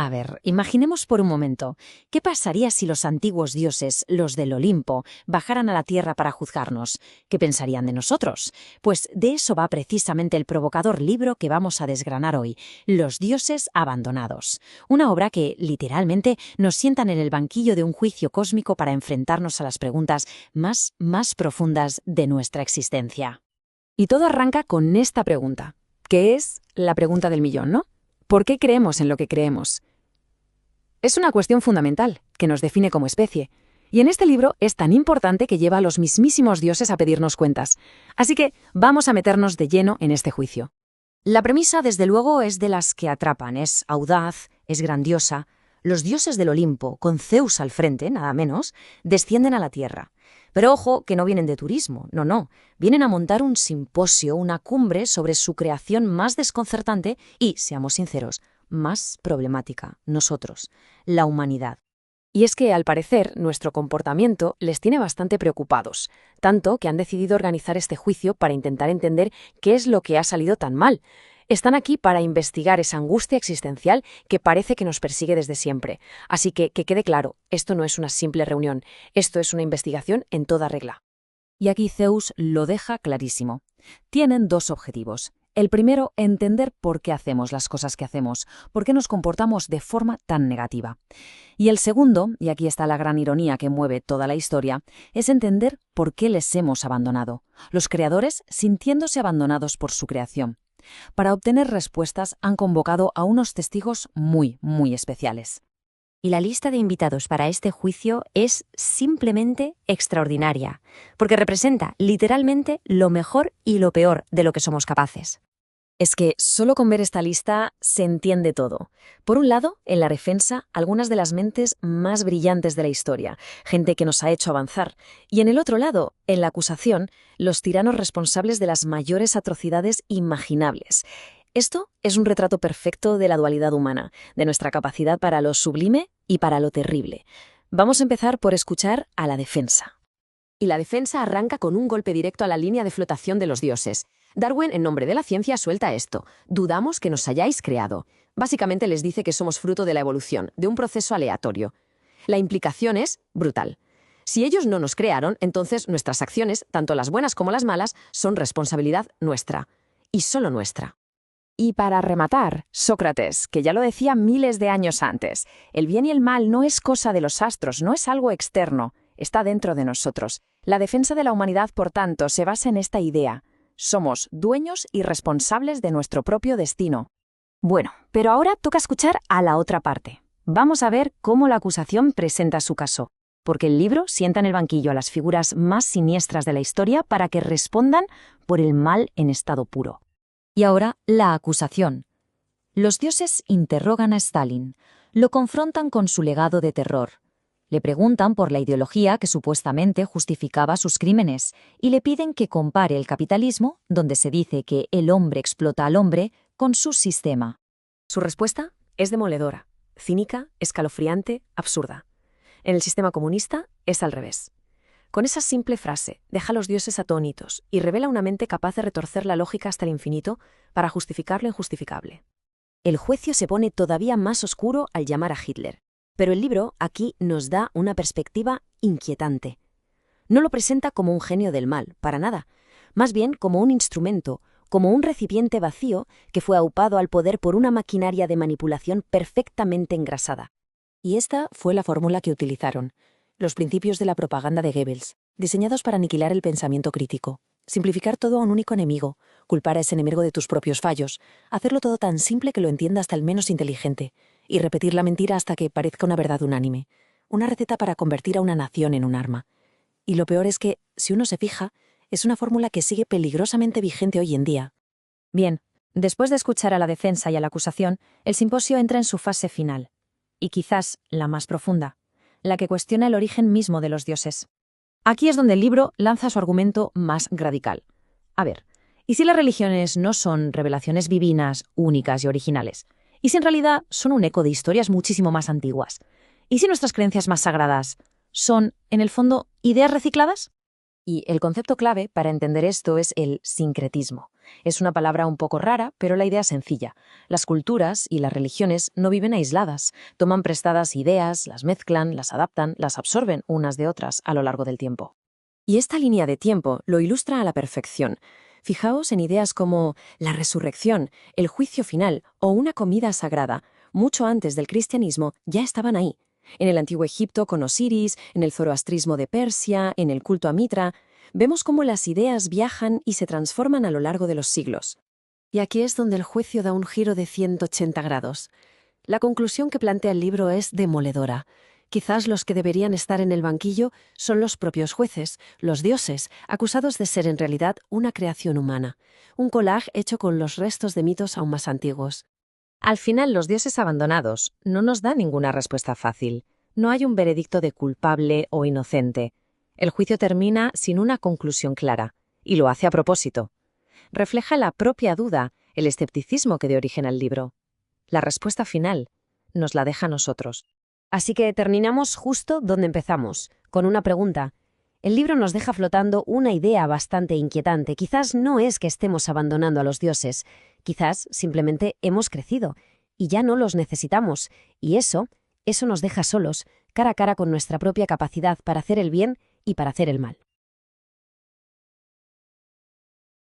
A ver, imaginemos por un momento, ¿qué pasaría si los antiguos dioses, los del Olimpo, bajaran a la Tierra para juzgarnos? ¿Qué pensarían de nosotros? Pues de eso va precisamente el provocador libro que vamos a desgranar hoy, Los dioses abandonados. Una obra que, literalmente, nos sientan en el banquillo de un juicio cósmico para enfrentarnos a las preguntas más profundas de nuestra existencia. Y todo arranca con esta pregunta, que es la pregunta del millón, ¿no? ¿Por qué creemos en lo que creemos? Es una cuestión fundamental, que nos define como especie. Y en este libro es tan importante que lleva a los mismísimos dioses a pedirnos cuentas. Así que vamos a meternos de lleno en este juicio. La premisa, desde luego, es de las que atrapan, es audaz, es grandiosa. Los dioses del Olimpo, con Zeus al frente, nada menos, descienden a la Tierra. Pero ojo, que no vienen de turismo, no. Vienen a montar un simposio, una cumbre sobre su creación más desconcertante y, seamos sinceros, más problemática, nosotros, la humanidad. Y es que, al parecer, nuestro comportamiento les tiene bastante preocupados, tanto que han decidido organizar este juicio para intentar entender qué es lo que ha salido tan mal. Están aquí para investigar esa angustia existencial que parece que nos persigue desde siempre. Así que quede claro, esto no es una simple reunión, esto es una investigación en toda regla. Y aquí Zeus lo deja clarísimo. Tienen dos objetivos. El primero, entender por qué hacemos las cosas que hacemos, por qué nos comportamos de forma tan negativa. Y el segundo, y aquí está la gran ironía que mueve toda la historia, es entender por qué les hemos abandonado, los creadores sintiéndose abandonados por su creación. Para obtener respuestas han convocado a unos testigos muy especiales. Y la lista de invitados para este juicio es simplemente extraordinaria, porque representa literalmente lo mejor y lo peor de lo que somos capaces. Es que solo con ver esta lista se entiende todo. Por un lado, en la defensa, algunas de las mentes más brillantes de la historia, gente que nos ha hecho avanzar. Y en el otro lado, en la acusación, los tiranos responsables de las mayores atrocidades imaginables. Esto es un retrato perfecto de la dualidad humana, de nuestra capacidad para lo sublime y para lo terrible. Vamos a empezar por escuchar a la defensa. Y la defensa arranca con un golpe directo a la línea de flotación de los dioses. Darwin, en nombre de la ciencia, suelta esto: dudamos que nos hayáis creado. Básicamente les dice que somos fruto de la evolución, de un proceso aleatorio. La implicación es brutal. Si ellos no nos crearon, entonces nuestras acciones, tanto las buenas como las malas, son responsabilidad nuestra. Y solo nuestra. Y para rematar, Sócrates, que ya lo decía miles de años antes, el bien y el mal no es cosa de los astros, no es algo externo, está dentro de nosotros. La defensa de la humanidad, por tanto, se basa en esta idea. Somos dueños y responsables de nuestro propio destino. Bueno, pero ahora toca escuchar a la otra parte. Vamos a ver cómo la acusación presenta su caso, porque el libro sienta en el banquillo a las figuras más siniestras de la historia para que respondan por el mal en estado puro. Y ahora, la acusación. Los dioses interrogan a Stalin, lo confrontan con su legado de terror. Le preguntan por la ideología que supuestamente justificaba sus crímenes y le piden que compare el capitalismo, donde se dice que el hombre explota al hombre, con su sistema. Su respuesta es demoledora, cínica, escalofriante, absurda. En el sistema comunista es al revés. Con esa simple frase deja a los dioses atónitos y revela una mente capaz de retorcer la lógica hasta el infinito para justificar lo injustificable. El juicio se pone todavía más oscuro al llamar a Hitler. Pero el libro aquí nos da una perspectiva inquietante. No lo presenta como un genio del mal, para nada. Más bien como un instrumento, como un recipiente vacío que fue aupado al poder por una maquinaria de manipulación perfectamente engrasada. Y esta fue la fórmula que utilizaron. Los principios de la propaganda de Goebbels, diseñados para aniquilar el pensamiento crítico. Simplificar todo a un único enemigo, culpar a ese enemigo de tus propios fallos, hacerlo todo tan simple que lo entienda hasta el menos inteligente, y repetir la mentira hasta que parezca una verdad unánime. Una receta para convertir a una nación en un arma. Y lo peor es que, si uno se fija, es una fórmula que sigue peligrosamente vigente hoy en día. Bien, después de escuchar a la defensa y a la acusación, el simposio entra en su fase final. Y quizás la más profunda, la que cuestiona el origen mismo de los dioses. Aquí es donde el libro lanza su argumento más radical. A ver, ¿y si las religiones no son revelaciones divinas, únicas y originales? ¿Y si en realidad son un eco de historias muchísimo más antiguas? ¿Y si nuestras creencias más sagradas son, en el fondo, ideas recicladas? Y el concepto clave para entender esto es el sincretismo. Es una palabra un poco rara, pero la idea es sencilla. Las culturas y las religiones no viven aisladas, toman prestadas ideas, las mezclan, las adaptan, las absorben unas de otras a lo largo del tiempo. Y esta línea de tiempo lo ilustra a la perfección. Fijaos en ideas como la resurrección, el juicio final o una comida sagrada. Mucho antes del cristianismo ya estaban ahí. En el antiguo Egipto con Osiris, en el zoroastrismo de Persia, en el culto a Mitra, vemos cómo las ideas viajan y se transforman a lo largo de los siglos. Y aquí es donde el juicio da un giro de 180 grados. La conclusión que plantea el libro es demoledora. Quizás los que deberían estar en el banquillo son los propios jueces, los dioses, acusados de ser en realidad una creación humana, un collage hecho con los restos de mitos aún más antiguos. Al final, los dioses abandonados no nos dan ninguna respuesta fácil. No hay un veredicto de culpable o inocente. El juicio termina sin una conclusión clara, y lo hace a propósito. Refleja la propia duda, el escepticismo que dio origen al libro. La respuesta final nos la deja a nosotros. Así que terminamos justo donde empezamos, con una pregunta. El libro nos deja flotando una idea bastante inquietante. Quizás no es que estemos abandonando a los dioses, quizás simplemente hemos crecido y ya no los necesitamos. Y eso nos deja solos, cara a cara con nuestra propia capacidad para hacer el bien y para hacer el mal.